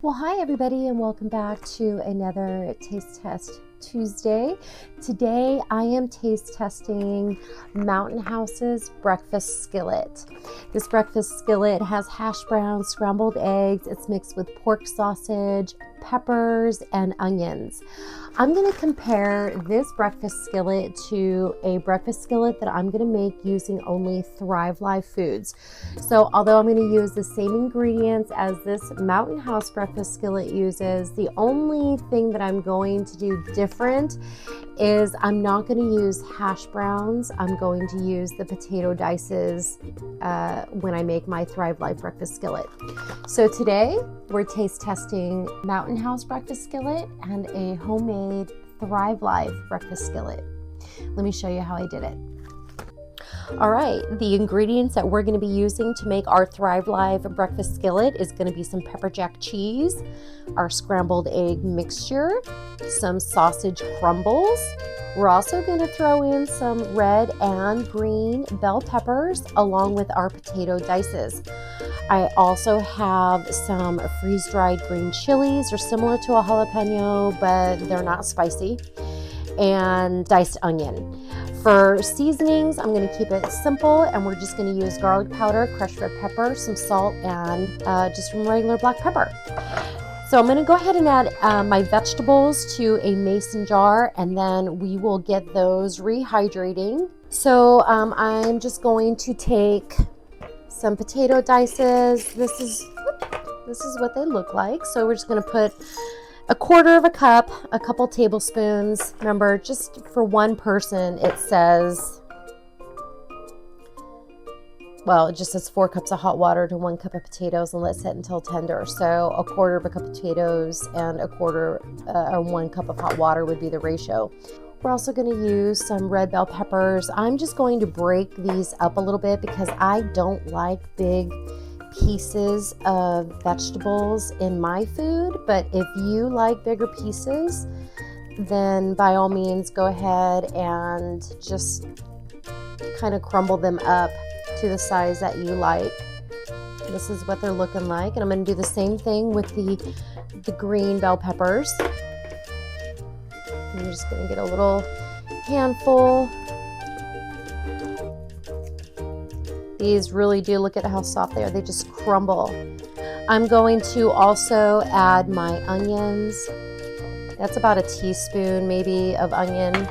Well, hi everybody, and welcome back to another Taste Test Tuesday. Today I am taste testing Mountain House's Breakfast Skillet. This breakfast skillet has hash browns, scrambled eggs. It's mixed with pork sausage, peppers, and onions. I'm going to compare this breakfast skillet to a breakfast skillet that I'm going to make using only Thrive Life foods. So although I'm going to use the same ingredients as this Mountain House breakfast skillet uses, the only thing that I'm going to do different is I'm not going to use hash browns. I'm going to use the potato dices when I make my Thrive Life breakfast skillet. So today we're taste testing Mountain House breakfast skillet and a homemade Thrive Life breakfast skillet. Let me show you how I did it. All right, the ingredients that we're going to be using to make our Thrive Life breakfast skillet is going to be some pepper jack cheese, our scrambled egg mixture, some sausage crumbles. We're also going to throw in some red and green bell peppers along with our potato dices. I also have some freeze-dried green chilies. They're similar to a jalapeno, but they're not spicy, and diced onion. For seasonings, I'm going to keep it simple, and we're just going to use garlic powder, crushed red pepper, some salt, and just some regular black pepper. So I'm going to go ahead and add my vegetables to a mason jar, and then we will get those rehydrating. So I'm just going to take some potato dices. This is what they look like. So we're just going to put a quarter of a cup, a couple tablespoons. Remember, just for one person, it says, well, it just says 4 cups of hot water to 1 cup of potatoes, and let set until tender. So a quarter of a cup of potatoes and a quarter or 1 cup of hot water would be the ratio. We're also going to use some red bell peppers. I'm just going to break these up a little bit because I don't like big pieces of vegetables in my food, but if you like bigger pieces, then by all means go ahead and just kind of crumble them up to the size that you like. This is what they're looking like, and I'm going to do the same thing with the green bell peppers. I'm just going to get a little handful. These really do, look at how soft they are. They just crumble. I'm going to also add my onions. That's about a teaspoon maybe of onion.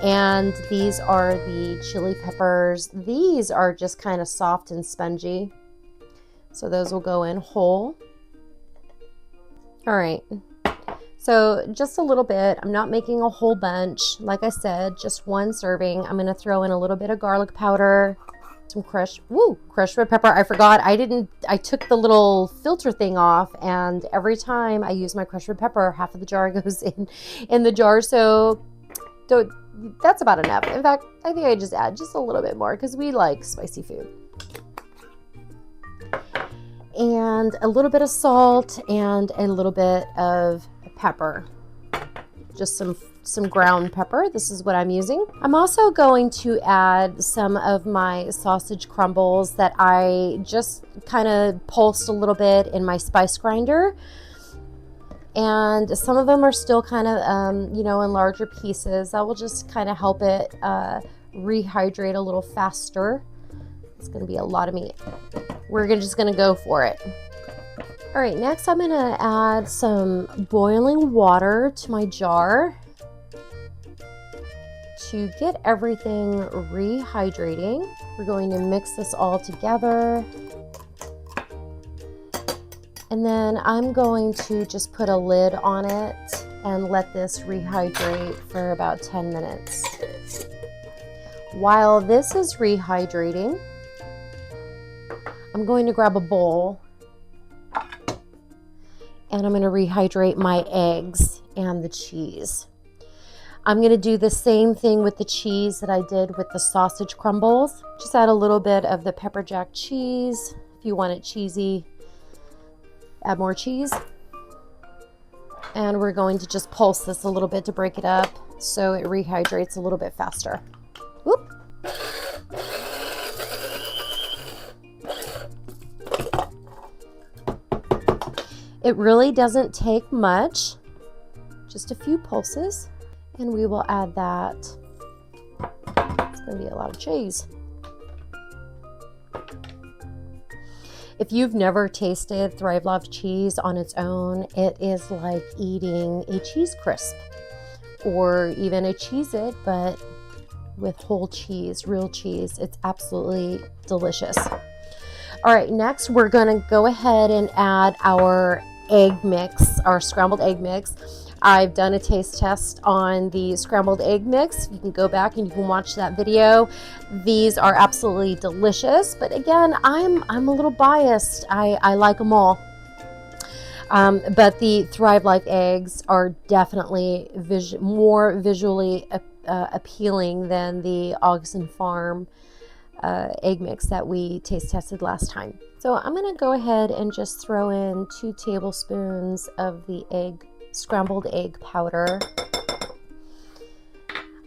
And these are the chili peppers. These are just kind of soft and spongy. So those will go in whole. All right. So just a little bit. I'm not making a whole bunch. Like I said, just one serving. I'm going to throw in a little bit of garlic powder, some crushed red pepper. I forgot. I took the little filter thing off, and every time I use my crushed red pepper, half of the jar goes in the jar. So that's about enough. In fact, I think I just add just a little bit more because we like spicy food. And a little bit of salt and a little bit of pepper. Just some ground pepper. This is what I'm using. I'm also going to add some of my sausage crumbles that I just kind of pulsed a little bit in my spice grinder. And some of them are still kind of, in larger pieces. That will just kind of help it rehydrate a little faster. It's going to be a lot of meat. We're just going to go for it. All right, next I'm going to add some boiling water to my jar to get everything rehydrating. We're going to mix this all together. And then I'm going to just put a lid on it and let this rehydrate for about 10 minutes. While this is rehydrating, I'm going to grab a bowl and I'm going to rehydrate my eggs and the cheese. I'm going to do the same thing with the cheese that I did with the sausage crumbles. Just add a little bit of the pepper jack cheese. If you want it cheesy, add more cheese. And we're going to just pulse this a little bit to break it up so it rehydrates a little bit faster. Whoop. It really doesn't take much, just a few pulses, and we will add that. It's going to be a lot of cheese. If you've never tasted Thrive Love cheese on its own, it is like eating a cheese crisp or even a Cheez-It, but with whole cheese, real cheese. It's absolutely delicious. All right, next we're gonna go ahead and add our egg mix, our scrambled egg mix. I've done a taste test on the scrambled egg mix. You can go back and you can watch that video. These are absolutely delicious, but again, I'm a little biased. I like them all. But the Thrive Life eggs are definitely more visually appealing than the Augustin Farm egg mix that we taste tested last time. So I'm gonna go ahead and just throw in 2 tablespoons of the scrambled egg powder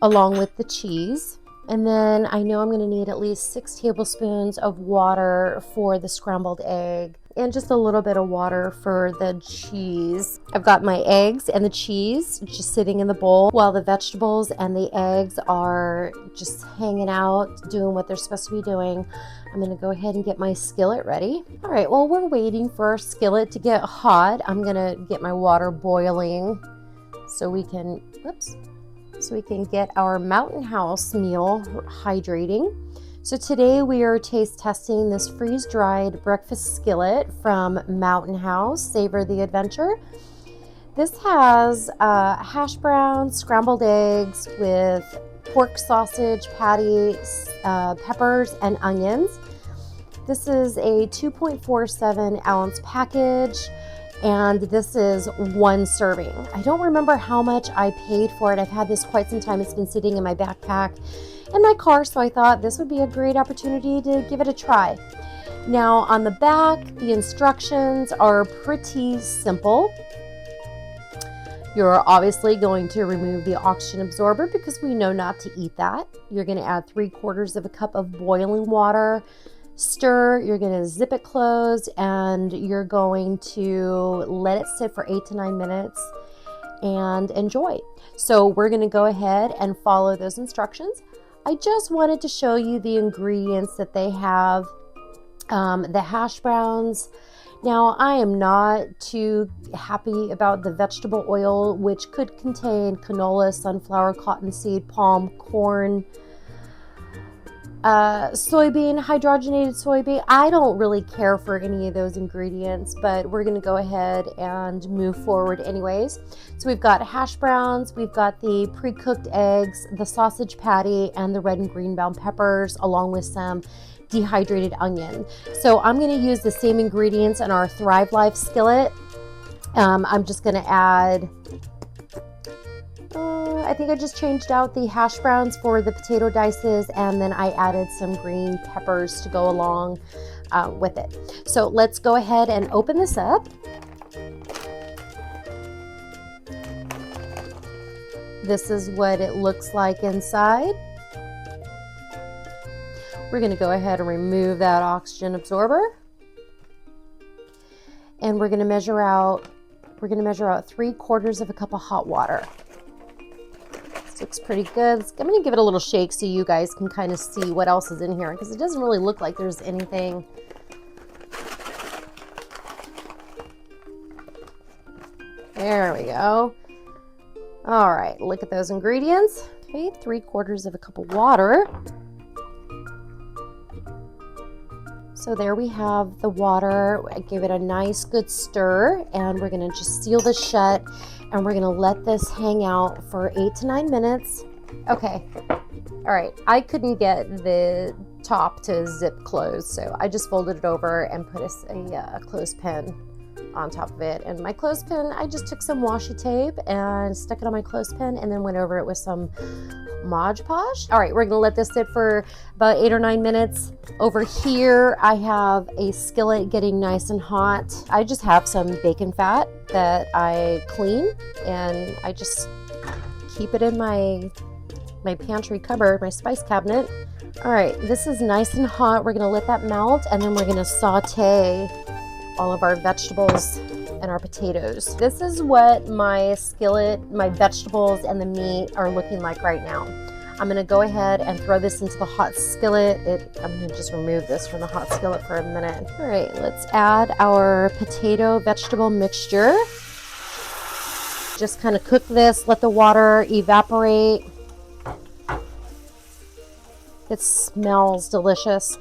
along with the cheese. And then I know I'm going to need at least 6 tablespoons of water for the scrambled egg and just a little bit of water for the cheese. I've got my eggs and the cheese just sitting in the bowl while the vegetables and the eggs are just hanging out, doing what they're supposed to be doing. I'm going to go ahead and get my skillet ready. All right, while we're waiting for our skillet to get hot, I'm going to get my water boiling so we can, get our Mountain House meal hydrating. So today we are taste testing this freeze-dried breakfast skillet from Mountain House, Savor the Adventure. This has hash browns, scrambled eggs with pork sausage patty, peppers, and onions. This is a 2.47 ounce package, and this is 1 serving. I don't remember how much I paid for it. I've had this quite some time. It's been sitting in my backpack in my car, so I thought this would be a great opportunity to give it a try. Now on the back, the instructions are pretty simple. You're obviously going to remove the oxygen absorber because we know not to eat that. You're going to add 3/4 of a cup of boiling water, stir, you're going to zip it closed, and you're going to let it sit for 8 to 9 minutes and enjoy. So we're going to go ahead and follow those instructions. I just wanted to show you the ingredients that they have. The hash browns. Now, I am not too happy about the vegetable oil, which could contain canola, sunflower, cottonseed, palm, corn, soybean, hydrogenated soybean. I don't really care for any of those ingredients, but we're going to go ahead and move forward anyways. So we've got hash browns, we've got the pre-cooked eggs, the sausage patty, and the red and green bell peppers, along with some dehydrated onion. So I'm going to use the same ingredients in our Thrive Life skillet. I'm just going to add, I think I just changed out the hash browns for the potato dices, and then I added some green peppers to go along with it. So let's go ahead and open this up. This is what it looks like inside. We're going to go ahead and remove that oxygen absorber, and we're going to measure out 3/4 of a cup of hot water. This looks pretty good. I'm going to give it a little shake so you guys can kind of see what else is in here, because it doesn't really look like there's anything. There we go. All right, look at those ingredients. Okay, 3/4 of a cup of water. So there we have the water. I gave it a nice good stir, and we're gonna just seal this shut, and we're gonna let this hang out for 8 to 9 minutes. Okay, all right, I couldn't get the top to zip close, so I just folded it over and put a clothespin on top of it. And my clothespin, I just took some washi tape and stuck it on my clothespin and then went over it with some Mod Podge. All right, we're gonna let this sit for about 8 or 9 minutes. Over here, I have a skillet getting nice and hot. I just have some bacon fat that I clean, and I just keep it in my pantry cupboard, my spice cabinet. All right, this is nice and hot. We're gonna let that melt, and then we're gonna saute all of our vegetables and our potatoes. This is what my skillet, my vegetables and the meat are looking like right now. I'm gonna go ahead and throw this into the hot skillet. I'm gonna just remove this from the hot skillet for a minute. All right, let's add our potato vegetable mixture. Just kind of cook this, let the water evaporate. It smells delicious.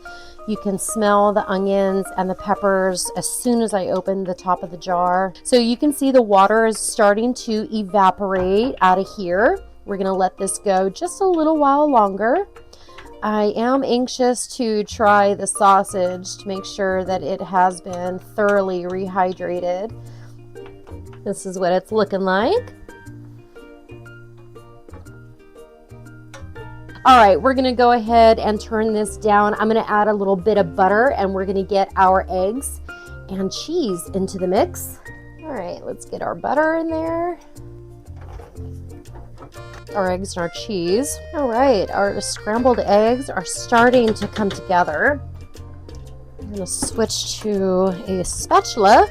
You can smell the onions and the peppers as soon as I open the top of the jar. So you can see the water is starting to evaporate out of here. We're gonna let this go just a little while longer. I am anxious to try the sausage to make sure that it has been thoroughly rehydrated. This is what it's looking like. All right, we're gonna go ahead and turn this down. I'm gonna add a little bit of butter and we're gonna get our eggs and cheese into the mix. All right, let's get our butter in there. Our eggs and our cheese. All right, our scrambled eggs are starting to come together. I'm gonna switch to a spatula.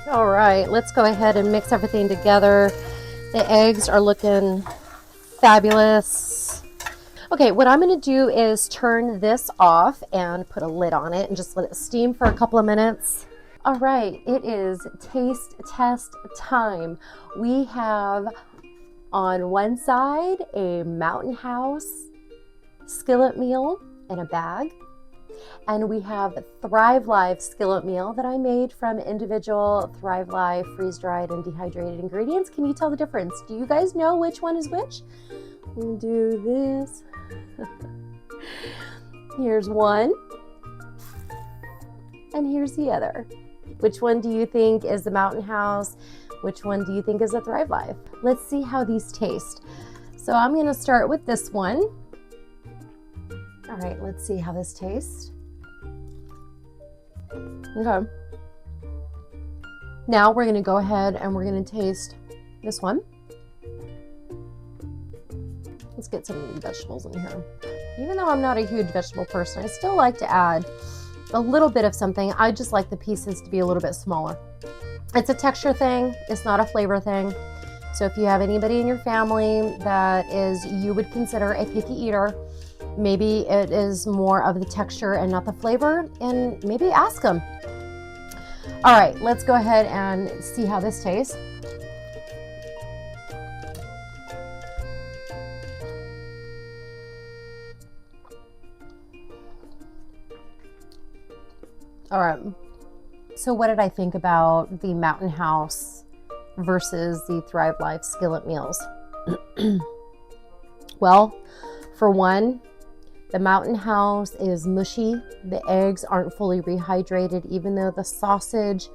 All right, let's go ahead and mix everything together. The eggs are looking fabulous. Okay, what I'm gonna do is turn this off and put a lid on it and just let it steam for a couple of minutes. All right, it is taste test time. We have on one side a Mountain House skillet meal in a bag. And we have Thrive Life skillet meal that I made from individual Thrive Life freeze-dried and dehydrated ingredients. Can you tell the difference? Do you guys know which one is which? We'll do this. Here's one. And here's the other. Which one do you think is the Mountain House? Which one do you think is a Thrive Life? Let's see how these taste. So I'm gonna start with this one. All right, let's see how this tastes. Okay. Now we're gonna go ahead and we're gonna taste this one. Let's get some vegetables in here. Even though I'm not a huge vegetable person, I still like to add a little bit of something. I just like the pieces to be a little bit smaller. It's a texture thing, it's not a flavor thing. So if you have anybody in your family that you would consider a picky eater, maybe it is more of the texture and not the flavor, and maybe ask them. All right, let's go ahead and see how this tastes. All right, so what did I think about the Mountain House versus the Thrive Life skillet meals? Well, for one, the Mountain House is mushy. The eggs aren't fully rehydrated, even though the sausage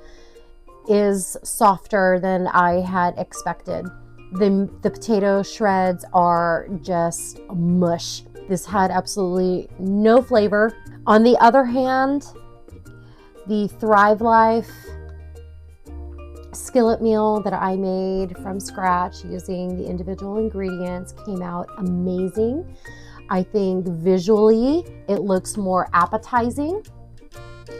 is softer than I had expected. The potato shreds are just mush. This had absolutely no flavor. On the other hand, the Thrive Life skillet meal that I made from scratch using the individual ingredients came out amazing. I think visually it looks more appetizing,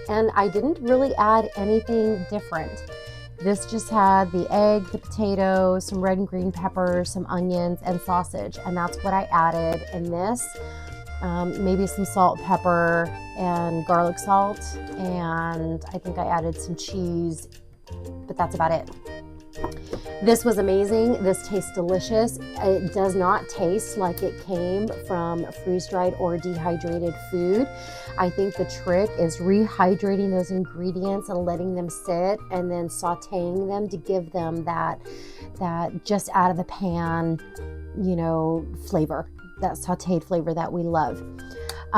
and I didn't really add anything different. This just had the egg, the potato, some red and green peppers, some onions, and sausage, and that's what I added in this. Maybe some salt, pepper, and garlic salt, and I think I added some cheese, but that's about it. This was amazing. This tastes delicious. It does not taste like it came from freeze-dried or dehydrated food. I think the trick is rehydrating those ingredients and letting them sit and then sauteing them to give them that just out of the pan, flavor, that sauteed flavor that we love.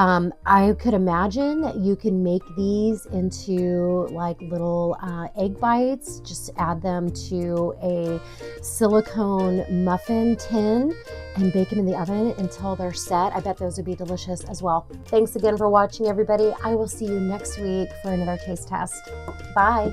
I could imagine that you can make these into like little egg bites. Just add them to a silicone muffin tin and bake them in the oven until they're set. I bet those would be delicious as well. Thanks again for watching, everybody. I will see you next week for another taste test. Bye.